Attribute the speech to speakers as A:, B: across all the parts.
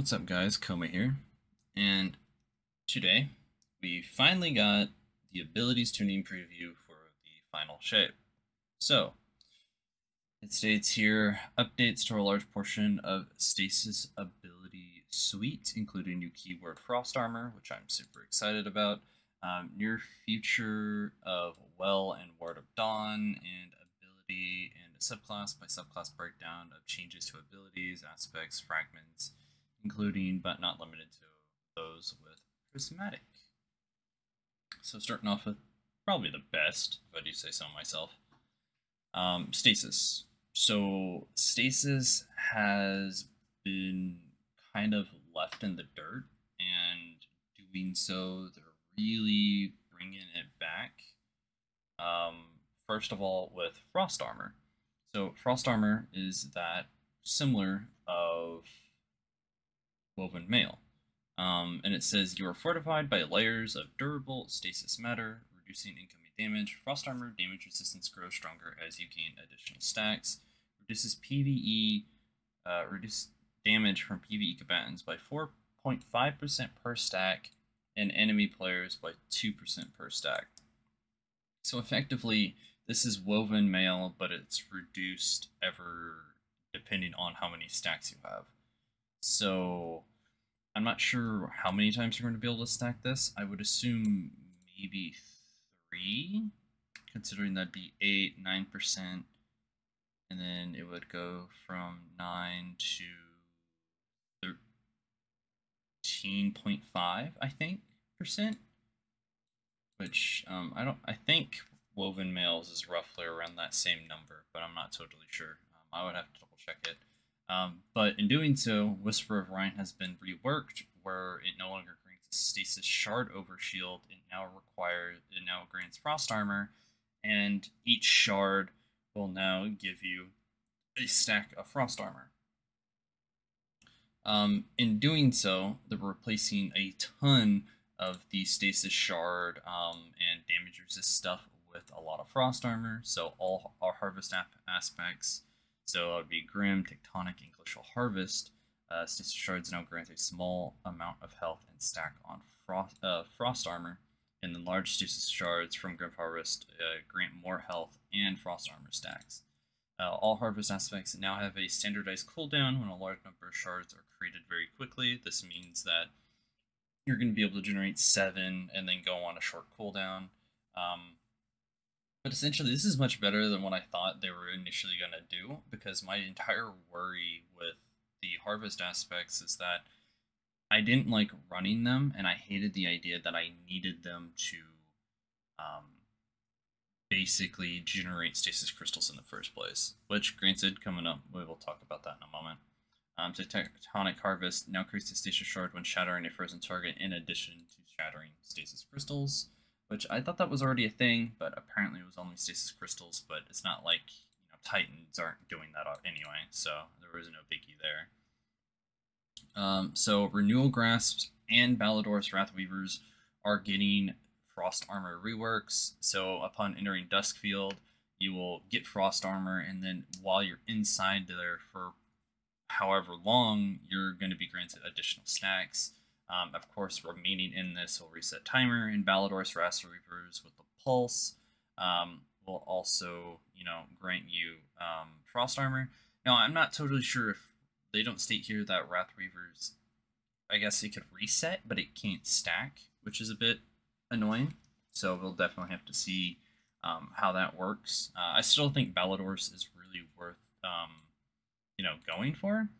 A: What's up, guys? Koma here, and today we finally got the abilities tuning preview for the final shape. So it states here updates to a large portion of Stasis ability suite, including new keyword Frost Armor, which I'm super excited about. Near future of Well and Ward of Dawn, and ability and a subclass by subclass breakdown of changes to abilities, aspects, fragments, including but not limited to those with Prismatic. So starting off with probably the best, if I do say so myself, Stasis. So Stasis has been kind of left in the dirt, and doing so, they're really bringing it back. First of all, with Frost Armor. So Frost Armor is that similar of Woven Mail. And it says you are fortified by layers of durable stasis matter, reducing incoming damage. Frost Armor damage resistance grows stronger as you gain additional stacks. Reduces PvE, reduce damage from PvE combatants by 4.5% per stack, and enemy players by 2% per stack. So effectively, this is Woven Mail, but it's reduced ever depending on how many stacks you have. So I'm not sure how many times you're going to be able to stack this. I would assume maybe 3, considering that'd be 8, 9%, and then it would go from 9 to 13.5, I think, percent. Which I think Woven Mails is roughly around that same number, but I'm not totally sure. I would have to double check it. But in doing so, Whisper of Rhine has been reworked, where it no longer grants a Stasis Shard Overshield. It now grants Frost Armor, and each shard will now give you a stack of Frost Armor. In doing so, they're replacing a ton of the Stasis Shard and damage resist stuff with a lot of Frost Armor, so all our harvest aspects. So it would be Grim, Tectonic, and Glacial Harvest. Stasis Shards now grant a small amount of health and stack on Frost Armor, and then large Stasis Shards from Grim Harvest grant more health and Frost Armor stacks. All harvest aspects now have a standardized cooldown when a large number of shards are created very quickly. This means that you're going to be able to generate 7 and then go on a short cooldown. But essentially, this is much better than what I thought they were initially going to do, because my entire worry with the harvest aspects is that I didn't like running them, and I hated the idea that I needed them to basically generate stasis crystals in the first place, which, granted, coming up, we will talk about that in a moment. So Tectonic Harvest now creates a stasis shard when shattering a frozen target, in addition to shattering stasis crystals, which I thought that was already a thing, but apparently it was only stasis crystals. But it's not like, Titans aren't doing that anyway, so there was no biggie there. So Renewal Grasps and Ballador's Wrathweavers are getting Frost Armor reworks. So upon entering Duskfield, you will get Frost Armor, and then while you're inside there for however long, you're going to be granted additional stacks. Of course, remaining in this will reset timer, and Ballador's Wrathweavers with the Pulse will also, grant you Frost Armor. Now, I'm not totally sure if they don't state here that Wrathweavers, I guess it could reset, but it can't stack, which is a bit annoying. So we'll definitely have to see how that works. I still think Ballador's is really worth going for.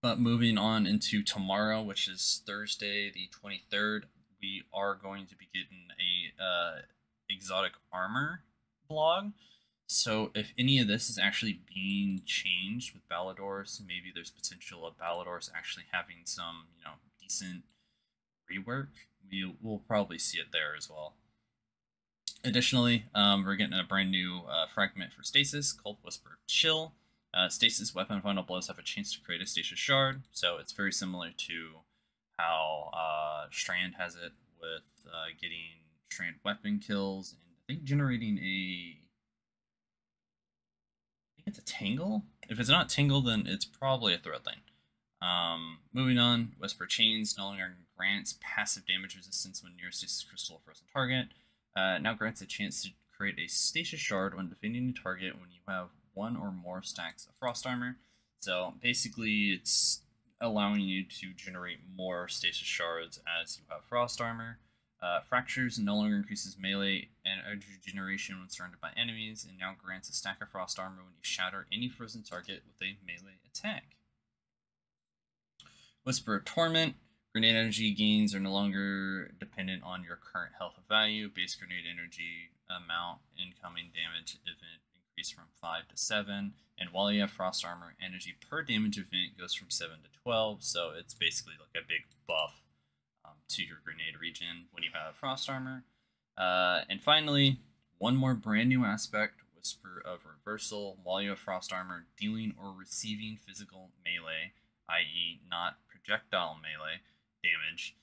A: But moving on into tomorrow, which is Thursday the 23rd, we are going to be getting a exotic armor blog. So if any of this is actually being changed with Ballador's, maybe there's potential of Ballador's actually having some, decent rework. We'll probably see it there as well. Additionally, we're getting a brand new fragment for Stasis called Whisper Chill. Stasis weapon final blows have a chance to create a stasis shard, so it's very similar to how Strand has it with getting Strand weapon kills, and I think generating I think it's a Tangle. If it's not Tingle, then it's probably a Threadlane. Moving on, Whisper Chains no longer grants passive damage resistance when near stasis crystal or frozen target. Now grants a chance to create a stasis shard when defending a target when you have one or more stacks of frost armor. So basically, it's allowing you to generate more stasis shards as you have frost armor. Fractures no longer increases melee and energy generation when surrounded by enemies, and now grants a stack of frost armor when you shatter any frozen target with a melee attack. Whisper of Torment. Grenade energy gains are no longer dependent on your current health value. Base grenade energy amount incoming damage event increase from 5 to 7. And while you have frost armor, energy per damage event goes from 7 to 12. So it's basically like a big buff to your grenade regen when you have frost armor. And finally, one more brand new aspect, Whisper of Reversal. While you have frost armor, dealing or receiving physical melee, i.e. not projectile melee, damage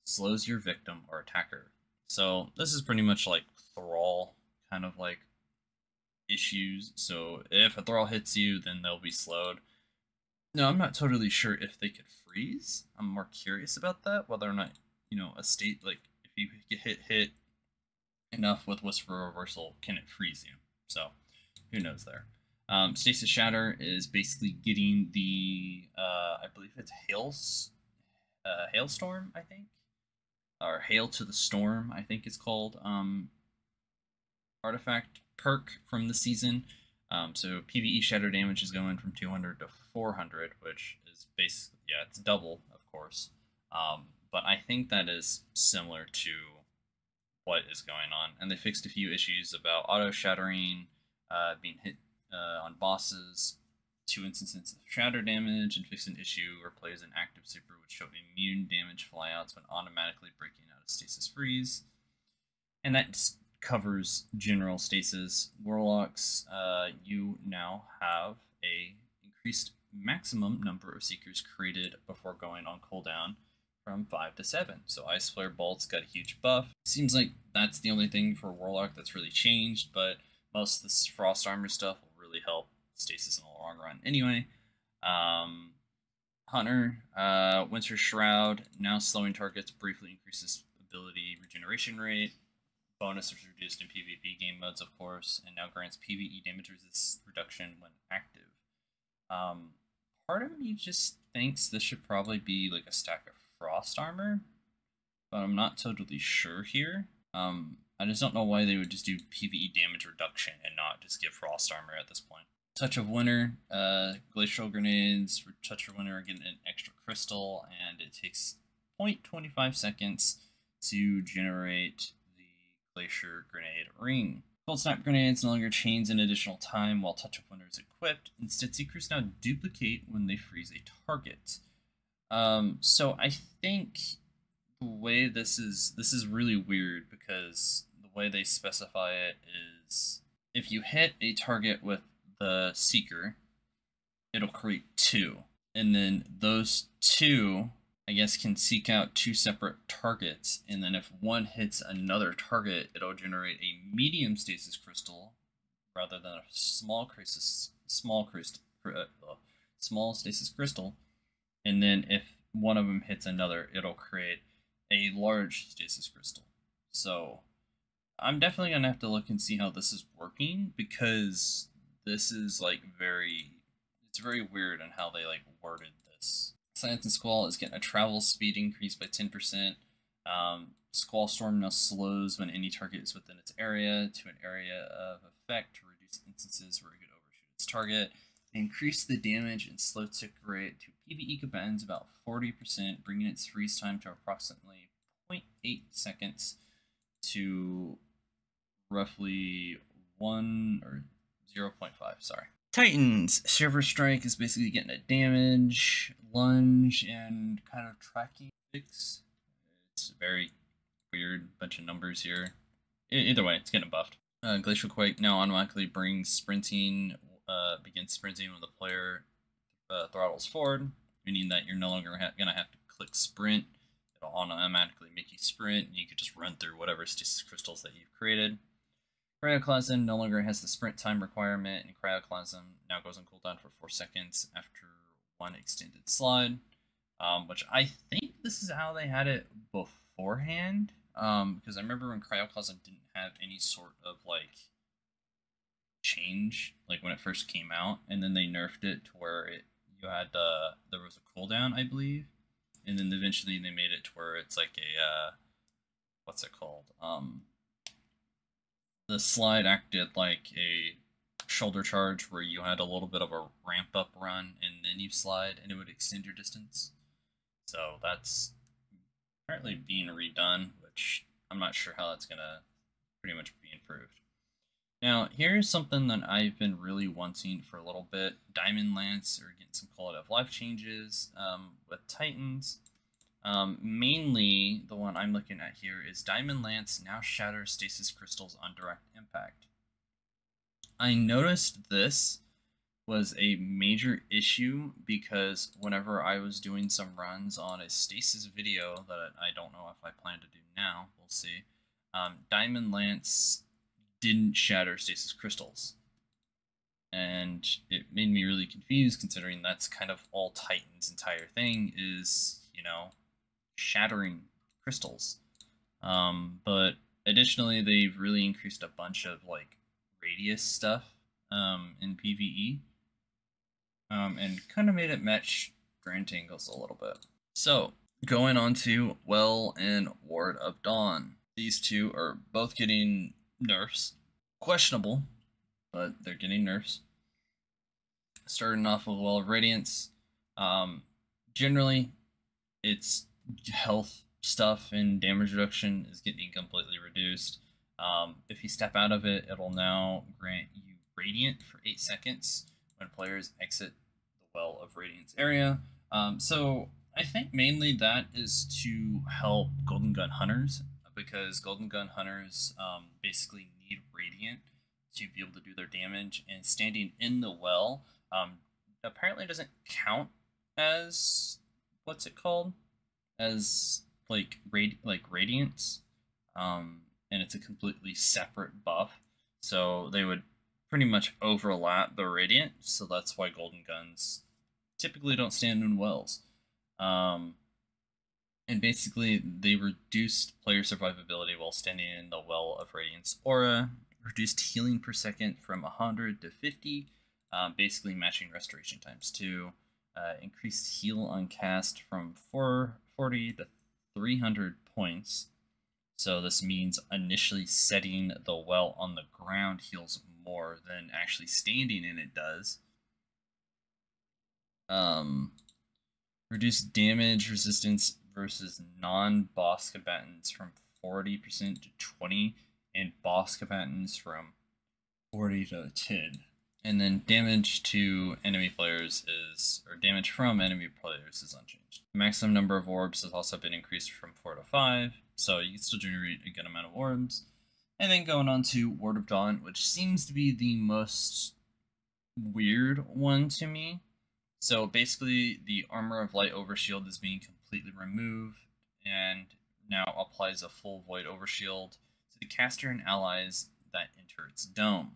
A: slows your victim or attacker. So this is pretty much like Thrall kind of like issues. So if a Thrall hits you, then they'll be slowed. No, I'm not totally sure if they could freeze. I'm more curious about that, whether or not, you know, a state, like if you get hit enough with Whisper Reversal, can it freeze you? So who knows there. Stasis Shatter is basically getting the, I believe it's Hailstorm, I think, or Hail to the Storm, I think it's called, artifact perk from the season. So PvE shatter damage is going from 200 to 400, which is basically, yeah, it's double, of course. But I think that is similar to what is going on. And they fixed a few issues about auto shattering, being hit on bosses, 2 instances of shatter damage, and fixed an issue where players in active super would show immune damage flyouts when automatically breaking out of stasis freeze. And that just covers general stasis. Warlocks, you now have a increased maximum number of seekers created before going on cooldown from 5 to 7. So Ice Flare Bolt's got a huge buff. Seems like that's the only thing for Warlock that's really changed, but most of this frost armor stuff will really help stasis in the long run anyway. Hunter, Winter Shroud, now slowing targets briefly increases ability regeneration rate. Bonus is reduced in PvP game modes, of course, and now grants PvE damage resist reduction when active. Part of me just thinks this should probably be like a stack of frost armor, but I'm not totally sure here. I just don't know why they would just do PvE damage reduction and not just give frost armor at this point. Touch of Winter, glacial grenades, Touch of Winter are getting an extra crystal, and it takes 0.25 seconds to generate the Glacier Grenade Ring. Cold Snap Grenades no longer chains an additional time while Touch of Winter is equipped. Instead, Seekers now duplicate when they freeze a target. So I think the way this is really weird, because the way they specify it is if you hit a target with the Seeker, it'll create 2. And then those 2, I guess, can seek out 2 separate targets, and then if one hits another target, it'll generate a medium stasis crystal rather than a small stasis crystal. And then if one of them hits another, it'll create a large stasis crystal. So I'm definitely gonna have to look and see how this is working, because this is like it's very weird on how they like worded this. Silence and Squall is getting a travel speed increase by 10%. Squall Storm now slows when any target is within its area to an area of effect to reduce instances where it could overshoot its target. They increase the damage and slow tick rate to PvE combatants about 40%, bringing its freeze time to approximately 0.8 seconds to roughly 1 or 0.5, sorry. Titans, Shiver Strike is basically getting a damage, lunge, and kind of tracking fix. It's a very weird bunch of numbers here. Either way, it's getting buffed. Glacial Quake now automatically brings sprinting, begins sprinting when the player throttles forward, meaning that you're no longer gonna have to click sprint. It'll automatically make you sprint, and you can just run through whatever stasis crystals that you've created. Cryoclasm no longer has the sprint time requirement, and Cryoclasm now goes on cooldown for 4 seconds after one extended slide. which I think this is how they had it beforehand. Because I remember when Cryoclasm didn't have any sort of like change, like when it first came out, and then they nerfed it to where you had there was a cooldown, I believe, and then eventually they made it to where it's like a what's it called? The slide acted like a shoulder charge where you had a little bit of a ramp up run and then you slide and it would extend your distance. So that's apparently being redone, which I'm not sure how that's gonna pretty much be improved. Now, here's something that I've been really wanting for a little bit. Diamond Lance are getting some quality of life changes with Titans. Mainly, the one I'm looking at here is Diamond Lance now shatters stasis crystals on direct impact. I noticed this was a major issue because whenever I was doing some runs on a stasis video that I don't know if I plan to do now, we'll see, Diamond Lance didn't shatter stasis crystals. And it made me really confused considering that's kind of all Titan's entire thing is, you know, shattering crystals. But additionally, they've really increased a bunch of like radius stuff in PvE and kind of made it match Grand Angles a little bit. So going on to Well and Ward of Dawn. These two are both getting nerfs. Questionable, but they're getting nerfs. Starting off with Well of Radiance. Generally, it's health stuff and damage reduction is getting completely reduced. If you step out of it, it'll now grant you Radiant for 8 seconds when players exit the Well of Radiance area. So I think mainly that is to help Golden Gun Hunters, because Golden Gun Hunters basically need Radiant to be able to do their damage, and standing in the well apparently doesn't count as, what's it called? As like Radiance, and it's a completely separate buff, so they would pretty much overlap the Radiant, so that's why Golden Guns typically don't stand in wells. And basically they reduced player survivability while standing in the Well of Radiance aura, reduced healing per second from 100 to 50, basically matching restoration times 2, increased heal on cast from 440 to 300 points. So this means initially setting the well on the ground heals more than actually standing in it does. Reduced damage resistance versus non-boss combatants from 40% to 20, and boss combatants from 40 to 10. And then damage to enemy players is, or damage from enemy players is unchanged. The maximum number of orbs has also been increased from 4 to 5, so you can still generate a good amount of orbs. And then going on to Ward of Dawn, which seems to be the most weird one to me. So basically, the Armor of Light Overshield is being completely removed and now applies a full Void Overshield to the caster and allies that enter its dome.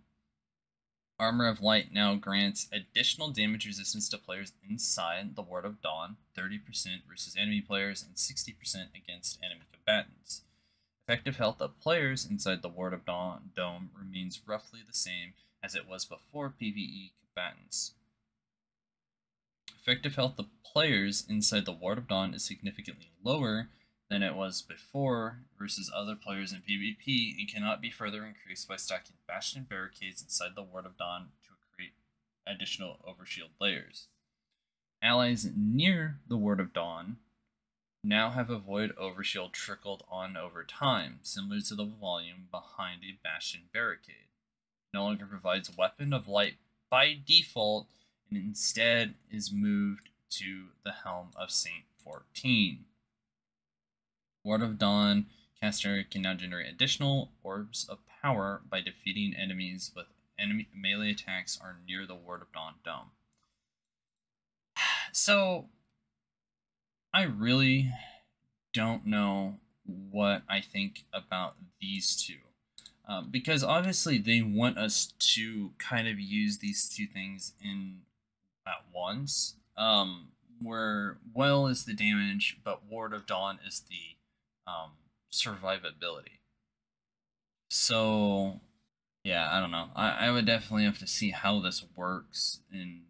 A: Armor of Light now grants additional damage resistance to players inside the Ward of Dawn, 30% versus enemy players and 60% against enemy combatants. Effective health of players inside the Ward of Dawn dome remains roughly the same as it was before PvE combatants. Effective health of players inside the Ward of Dawn is significantly lower than it was before versus other players in PvP, and cannot be further increased by stacking Bastion barricades inside the Ward of Dawn to create additional overshield layers. Allies near the Ward of Dawn now have a Void Overshield trickled on over time, similar to the volume behind a Bastion barricade. It no longer provides Weapon of Light by default, and instead is moved to the Helm of Saint 14. Ward of Dawn caster can now generate additional orbs of power by defeating enemies with enemy melee attacks are near the Ward of Dawn dome. So I really don't know what I think about these two. Because obviously they want us to kind of use these two things in at once. where Well is the damage, but Ward of Dawn is the survivability. So, yeah, I don't know. I would definitely have to see how this works in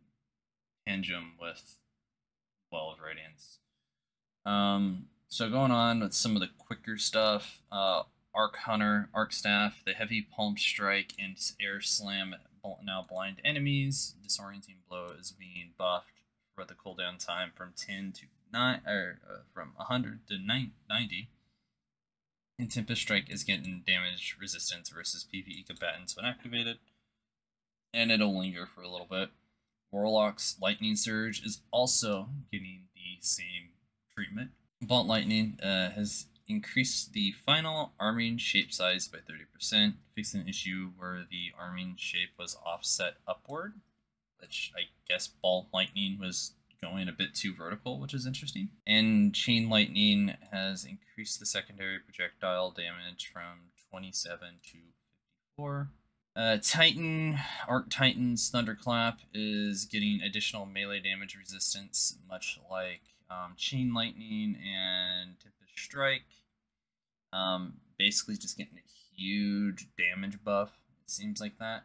A: tandem with Well of Radiance. So going on with some of the quicker stuff, Arc Hunter, Arc Staff, the Heavy Palm Strike, and Air Slam now blind enemies. Disorienting Blow is being buffed for the cooldown time from 10 to 9, or from 100 to 90. And Tempest Strike is getting damage resistance versus PvE combatants when activated, and it'll linger for a little bit. Warlock's Lightning Surge is also getting the same treatment. Bolt Lightning has increased the final arming shape size by 30%, fixing an issue where the arming shape was offset upward, which I guess Bolt Lightning was going a bit too vertical, which is interesting. And Chain Lightning has increased the secondary projectile damage from 27 to 54. Titan, Arc Titan's Thunderclap is getting additional melee damage resistance, much like Chain Lightning and Tempest Strike. Basically just getting a huge damage buff, it seems like that.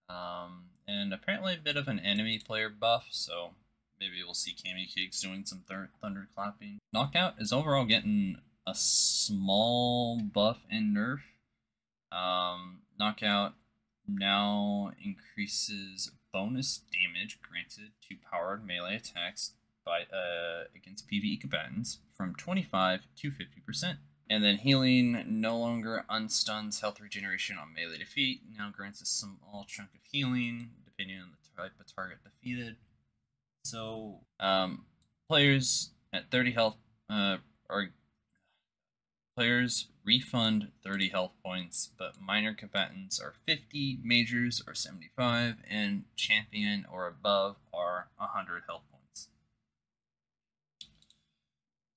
A: And apparently a bit of an enemy player buff, so maybe we'll see Kami-Kigs doing some thunderclapping. Knockout is overall getting a small buff and nerf. Knockout now increases bonus damage granted to powered melee attacks by against PvE combatants from 25 to 50%. And then healing no longer unstuns health regeneration on melee defeat. Now grants a small chunk of healing depending on the type of target defeated. So players at 30 health players refund 30 health points, but minor combatants are 50, majors are 75, and champion or above are 100 health points.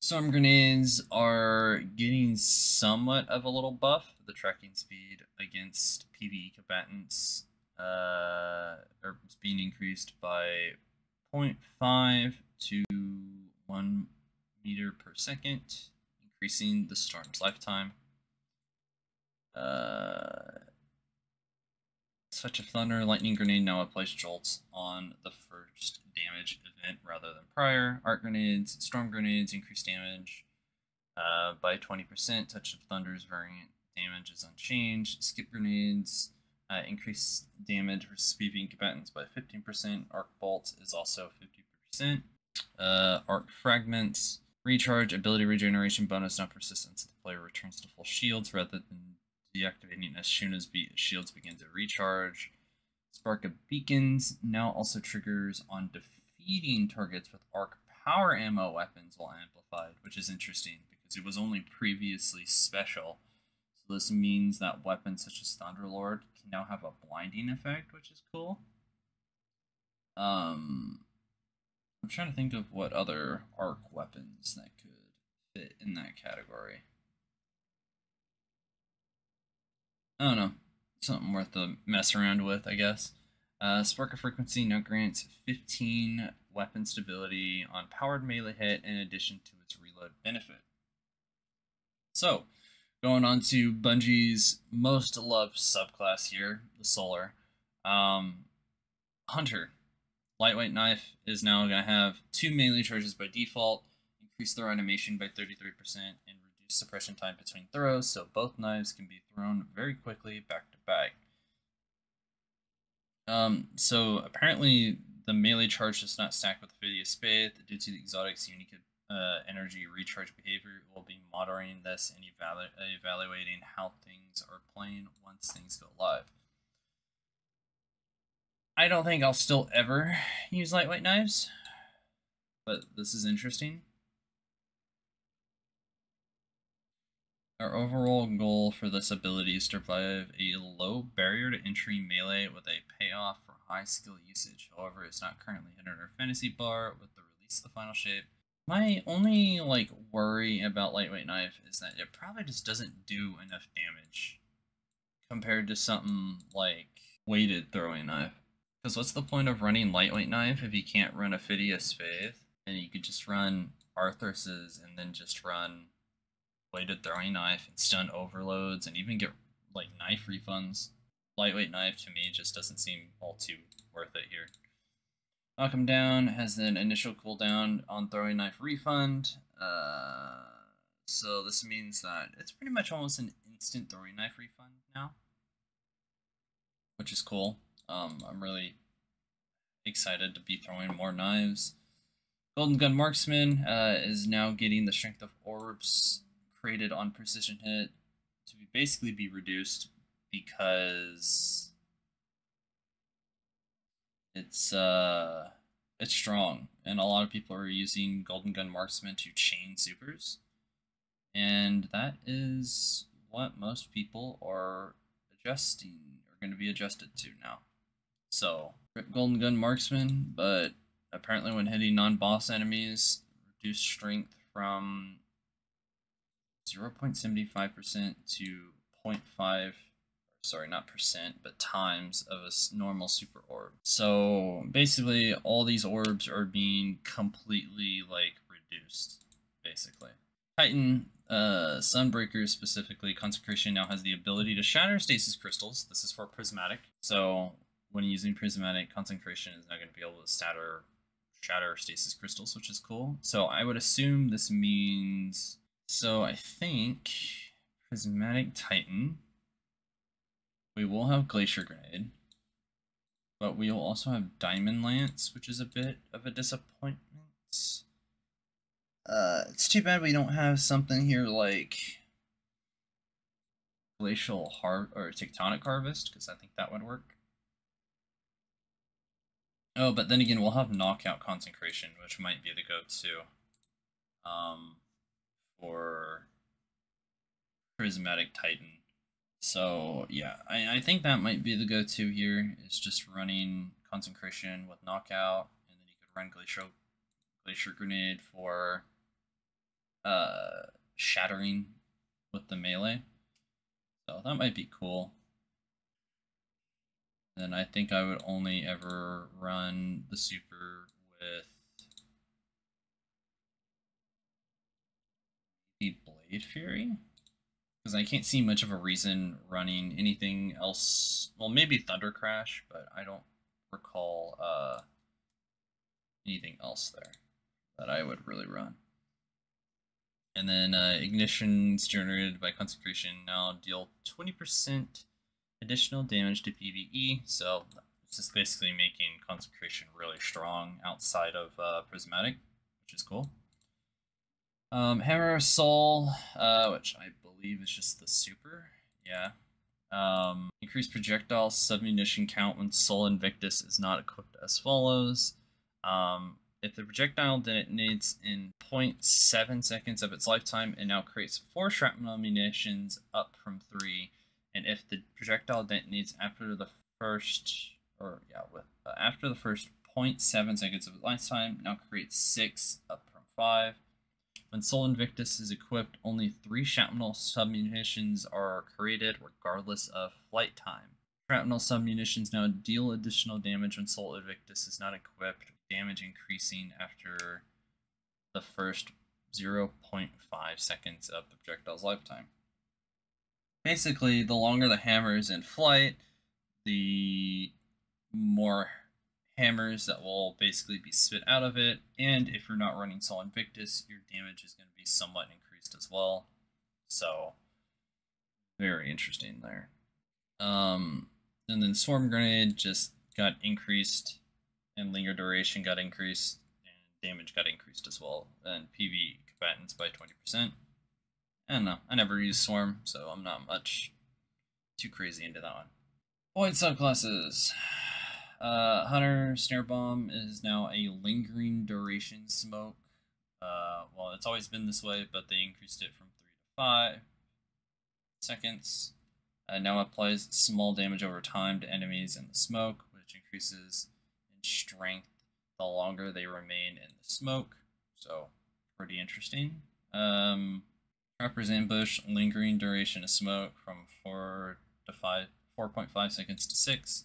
A: Storm grenades are getting somewhat of a little buff. The tracking speed against PvE combatants is being increased by 0.5 to 1 meter per second, increasing the storm's lifetime. Touch of Thunder, Lightning Grenade now applies jolts on the first damage event rather than prior. Arc Grenades, Storm Grenades increase damage by 20%. Touch of Thunder's variant damage is unchanged. Skip Grenades increase damage versus PvE combatants by 15%. Arc Bolt is also 50%. Arc Fragments, recharge, ability regeneration bonus, now persistence. The player returns to full shields rather than deactivating as soon as shields begin to recharge. Spark of Beacons now also triggers on defeating targets with arc power ammo weapons while amplified, which is interesting because it was only previously special. So this means that weapons such as Thunderlord can now have a blinding effect, which is cool. I'm trying to think of what other arc weapons that could fit in that category. I don't know. Something worth to mess around with, I guess. Spark of Frequency now grants 15 weapon stability on powered melee hit in addition to its reload benefit. So, going on to Bungie's most loved subclass here, the Solar. Hunter. Lightweight Knife is now going to have 2 melee charges by default, increase throw animation by 33%, and reduce suppression time between throws, so both knives can be thrown very quickly back to back. So apparently the melee charge does not stack with Ophidia Spade. Due to the exotic's unique energy recharge behavior, we'll be monitoring this and evaluating how things are playing once things go live. I don't think I'll still ever use lightweight knives, but this is interesting. Our overall goal for this ability is to provide a low barrier to entry melee with a payoff for high skill usage. However, it's not currently hidden in our fantasy bar with the release of the final shape. My only worry about lightweight knife is that it probably just doesn't do enough damage compared to something like weighted throwing knife. Because what's the point of running lightweight knife if you can't run Ophidia Spade? And you could just run Arthur's and then just run bladed throwing knife and stun overloads and even get like knife refunds. Lightweight knife to me just doesn't seem all too worth it here. Knock him down has an initial cooldown on throwing knife refund. So this means that it's pretty much almost an instant throwing knife refund now, which is cool. I'm really excited to be throwing more knives. Golden Gun Marksman is now getting the strength of orbs created on precision hit to basically be reduced because it's strong, and a lot of people are using Golden Gun Marksman to chain supers, and that is what most people are going to be adjusted to now. So Golden Gun Marksman, but apparently when hitting non-boss enemies, reduce strength from 0.75% to 0.5, sorry, not percent, but times of a normal super orb. So basically all these orbs are being completely like reduced, basically. Titan, Sunbreaker specifically, Consecration now has the ability to shatter stasis crystals. This is for Prismatic. So when using Prismatic, Consecration is now going to be able to shatter stasis crystals, which is cool. So I would assume this means, so I think Prismatic Titan, we will have Glacier Grenade, but we will also have Diamond Lance, which is a bit of a disappointment. It's too bad we don't have something here like Glacial or Tectonic Harvest, because I think that would work. Oh, but then again, we'll have Knockout Consecration, which might be the go-to for Prismatic Titan. So yeah, I think that might be the go-to here, is just running Consecration with Knockout, and then you could run Glacier Grenade for shattering with the melee. So that might be cool. Then I think I would only ever run the super with the Blade Fury, because I can't see much of a reason running anything else. Well, maybe Thunder Crash, but I don't recall anything else there that I would really run. And then Ignitions generated by Consecration now deal 20% additional damage to PvE, so this is basically making Consecration really strong outside of Prismatic, which is cool. Hammer of Soul, which I believe is just the super, yeah. Increased projectile submunition count when Soul Invictus is not equipped as follows. If the projectile detonates in 0.7 seconds of its lifetime, it now creates 4 shrapnel munitions up from 3. And if the projectile detonates after the first, after the first 0.7 seconds of its lifetime, now creates 6 up from 5. When Soul Invictus is equipped, only 3 shrapnel submunitions are created regardless of flight time. Shrapnel submunitions now deal additional damage when Soul Invictus is not equipped, damage increasing after the first 0.5 seconds of the projectile's lifetime. Basically, the longer the hammer is in flight, the more hammers that will basically be spit out of it, and if you're not running Soul Invictus, your damage is going to be somewhat increased as well. So, very interesting there. And then Swarm Grenade just got increased, and Linger Duration got increased, and damage got increased as well, and PV combatants by 20%. I don't know, I never used Swarm, so I'm not much too crazy into that one. Void subclasses. Hunter Snare Bomb is now a lingering duration smoke. Well, it's always been this way, but they increased it from 3 to 5 seconds. Now applies small damage over time to enemies in the smoke, which increases in strength the longer they remain in the smoke. So, pretty interesting. Trapper's Ambush, lingering duration of smoke from 4.5 seconds to 6.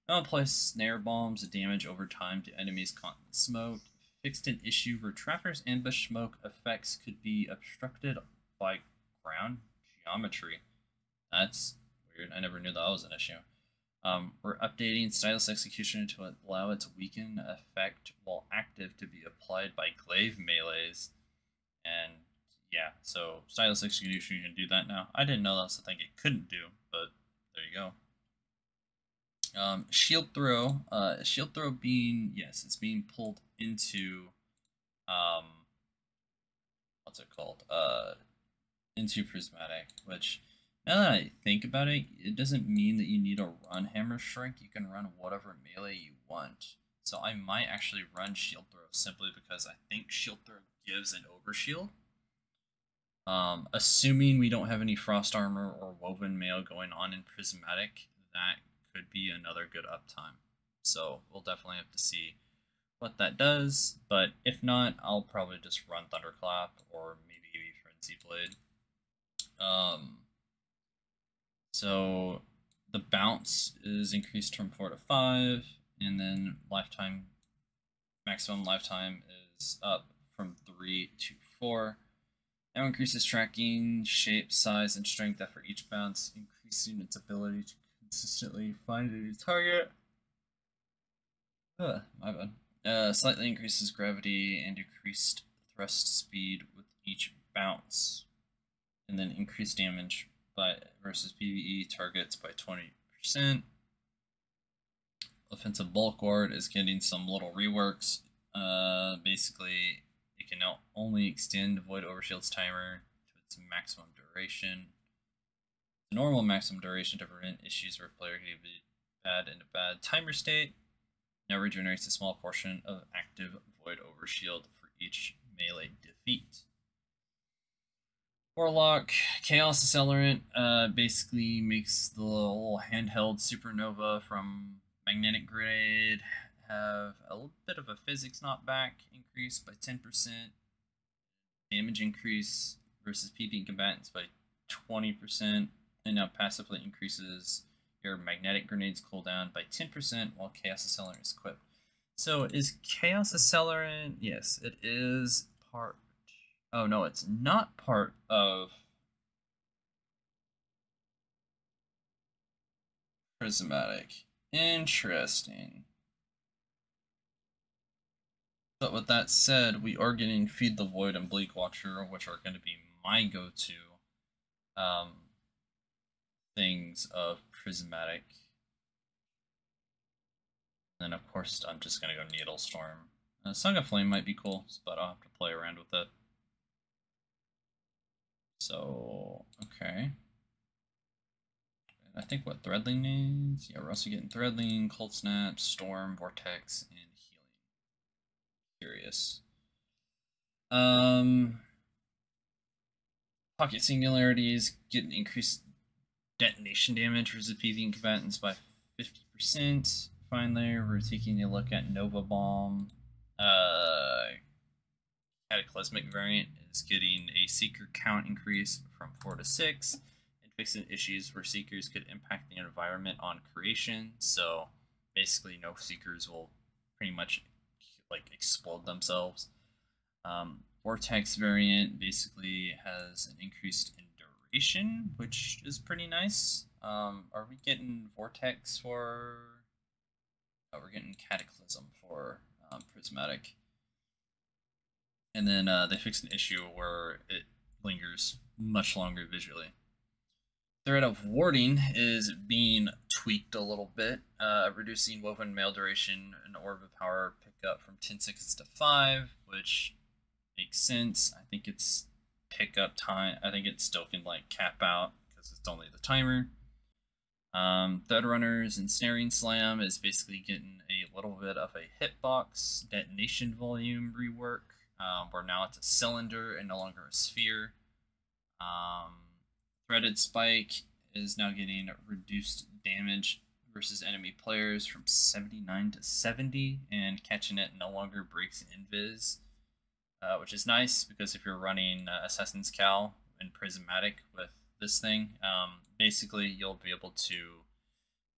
A: Now applies snare bombs, damage over time to enemies caught in the smoke. fixed an issue where trackers ambush smoke effects could be obstructed by ground geometry. That's weird. I never knew that was an issue. We're updating stylus execution to allow its weaken effect while active to be applied by glaive melees. And yeah, so stylus execution, you can do that now. I didn't know that was the thing it couldn't do, but there you go. Shield throw. Shield throw being, yes, it's being pulled into, what's it called? Into prismatic, which now that I think about it, it doesn't mean that you need to run hammer strike. You can run whatever melee you want. So I might actually run shield throw simply because I think shield throw gives an overshield. Assuming we don't have any frost armor or woven mail going on in prismatic, that could be another good uptime. So we'll definitely have to see what that does, but if not, I'll probably just run Thunderclap or maybe Frenzy Blade. So the bounce is increased from 4 to 5, and then maximum lifetime is up from 3 to 4. Now increases tracking, shape, size, and strength after each bounce, increasing its ability to consistently find a new target. My bad. Slightly increases gravity and decreased thrust speed with each bounce. And then increased damage versus PvE targets by 20%. Offensive bulk ward is getting some little reworks. Basically, it can now only extend Void Overshield's timer to its maximum duration. The normal maximum duration to prevent issues where a player can be in a bad timer state. Now regenerates a small portion of active Void Overshield for each melee defeat. Warlock, Chaos Accelerant basically makes the little handheld Supernova from Magnetic Grenade have a little bit of a physics knockback increase by 10%, damage increase versus PvE combatants by 20%, and now passively increases your Magnetic Grenade's cooldown by 10% while Chaos Accelerant is equipped. So is Chaos Accelerant, yes, it is part. Oh no, it's not part of Prismatic. Interesting. But with that said, we are getting Feed the Void and Bleak Watcher, which are going to be my go-to things of Prismatic. And then of course I'm just going to go Needle Storm. Song of Flame might be cool, but I'll have to play around with it. So, okay. I think what Threadling needs? Yeah, we're also getting Threadling, Cold Snap, Storm, Vortex, and Healing. Curious. Pocket Singularities get increased detonation damage versus PvE combatants by 50%. Finally, we're taking a look at Nova Bomb. Cataclysmic variant is getting a Seeker count increase from 4 to 6, and fixing issues where Seekers could impact the environment on creation. So basically, no Seekers will pretty much like explode themselves. Vortex variant basically has an increased in duration, which is pretty nice. Are we getting Vortex for? Oh, we're getting Cataclysm for Prismatic. And then they fixed an issue where it lingers much longer visually. Threat of Warding is being tweaked a little bit, reducing Woven Mail duration and Orb of Power pickup from 10 seconds to 5, which makes sense. I think it's pickup time. I think it still can like cap out because it's only the timer. Thread Runners and Snaring Slam is basically getting a little bit of a hitbox detonation volume rework. Where now it's a cylinder and no longer a sphere. Threaded Spike is now getting reduced damage versus enemy players from 79 to 70, and catching it no longer breaks invis, which is nice because if you're running Assassin's Cal and Prismatic with this thing, basically you'll be able to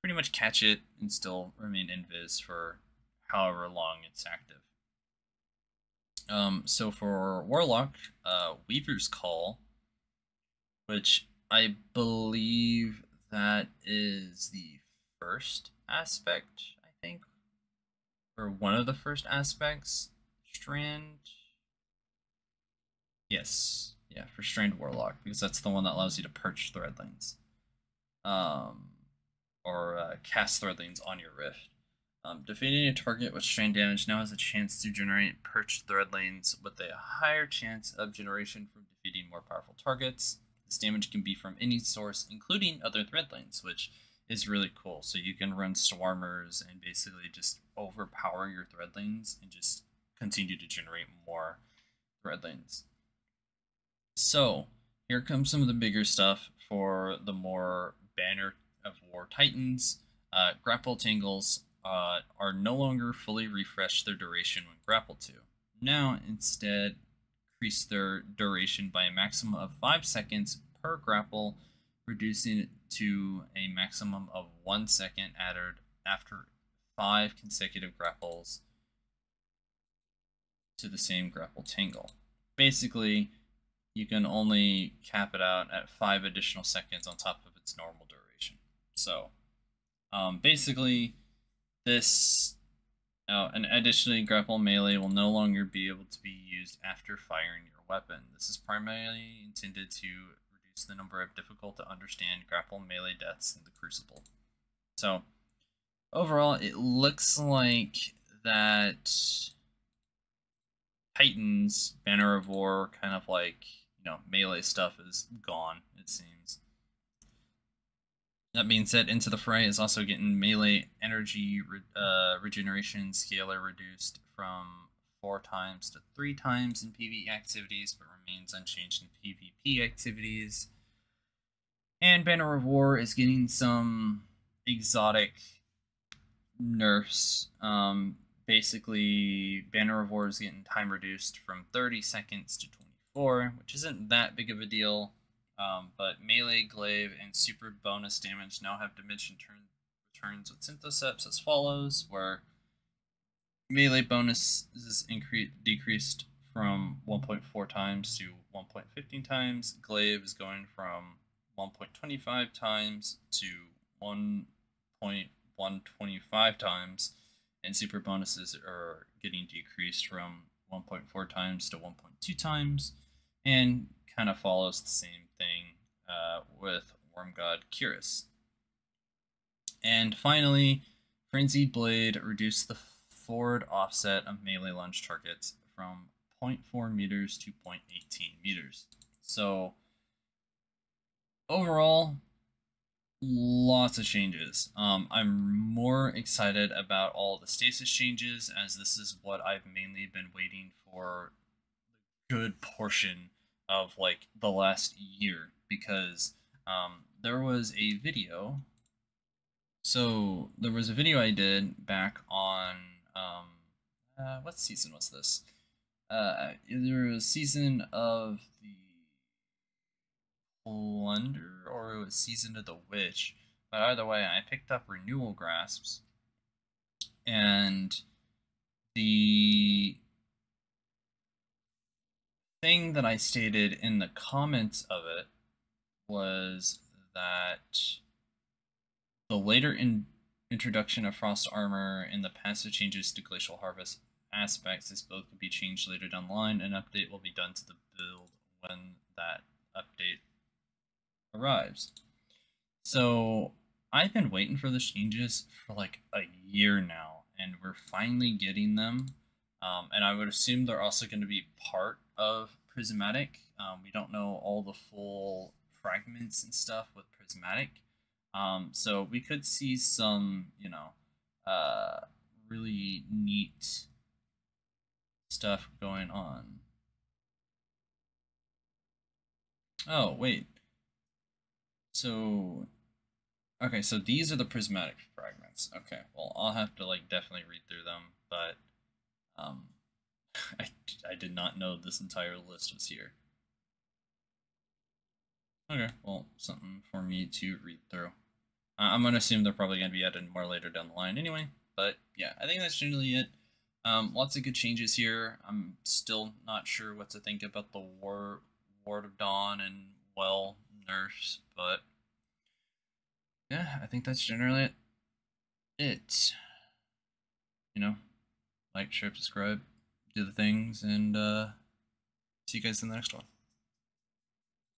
A: pretty much catch it and still remain invis for however long it's active. So for Warlock, Weaver's Call, which I believe that is the first aspect, I think, or one of the first aspects. Strand. Yes, yeah, for Strand Warlock, because that's the one that allows you to perch Threadlings, um, or cast Threadlings on your Rift. Defeating a target with Strand damage now has a chance to generate perched Threadlings with a higher chance of generation from defeating more powerful targets. This damage can be from any source, including other Threadlings, which is really cool. So you can run Swarmers and basically just overpower your Threadlings and just continue to generate more Threadlings. So here comes some of the bigger stuff for the more Banner of War Titans. Grapple Tangles are no longer fully refresh their duration when grappled to. Now, instead, increase their duration by a maximum of 5 seconds per grapple, reducing it to a maximum of 1 second added after 5 consecutive grapples to the same grapple tangle. Basically, you can only cap it out at 5 additional seconds on top of its normal duration. So, basically, this, and additionally, grapple melee will no longer be able to be used after firing your weapon. This is primarily intended to reduce the number of difficult to understand grapple melee deaths in the Crucible. So, overall, it looks like that Titan's Banner of War kind of like, melee stuff is gone, it seems. That being said, Into the Fray is also getting melee energy regeneration scalar reduced from 4 times to 3 times in PvE activities, but remains unchanged in PvP activities. And Banner of War is getting some exotic nerfs. Basically, Banner of War is getting time reduced from 30 seconds to 24, which isn't that big of a deal. But melee, glaive, and super bonus damage now have dimension returns with Synthoceps as follows, where melee bonus is decreased from 1.4 times to 1.15 times. Glaive is going from 1.25 times to 1.125 times. And super bonuses are getting decreased from 1.4 times to 1.2 times. And kind of follows the same thing with Wormgod Cuirass. And finally, Frenzied Blade reduced the forward offset of melee lunge targets from 0.4 meters to 0.18 meters. So overall, lots of changes. I'm more excited about all the stasis changes, as this is what I've mainly been waiting for a good portion of like the last year, because there was a video. So there was a video I did back on what season was this? Either a season of the Plunder or it was season of the Witch. But either way, I picked up Renewal Grasps, and the thing that I stated in the comments of it was that the later introduction of Frost Armor and the passive changes to Glacial Harvest aspects is both could be changed later down the line. An update will be done to the build when that update arrives. So I've been waiting for the changes for like a year now, and we're finally getting them. And I would assume they're also going to be part of Prismatic. We don't know all the full fragments and stuff with Prismatic. So we could see some, really neat stuff going on. Oh, wait. So, okay, so these are the Prismatic fragments. Okay, well, I'll have to, definitely read through them, but, I did not know this entire list was here. Okay, well, something for me to read through. I'm going to assume they're probably going to be added more later down the line anyway, but yeah, I think that's generally it. Lots of good changes here. I'm still not sure what to think about the Ward of Dawn and well nerfs, but yeah, I think that's generally it. You know, like, share, subscribe, do the things, and see you guys in the next one.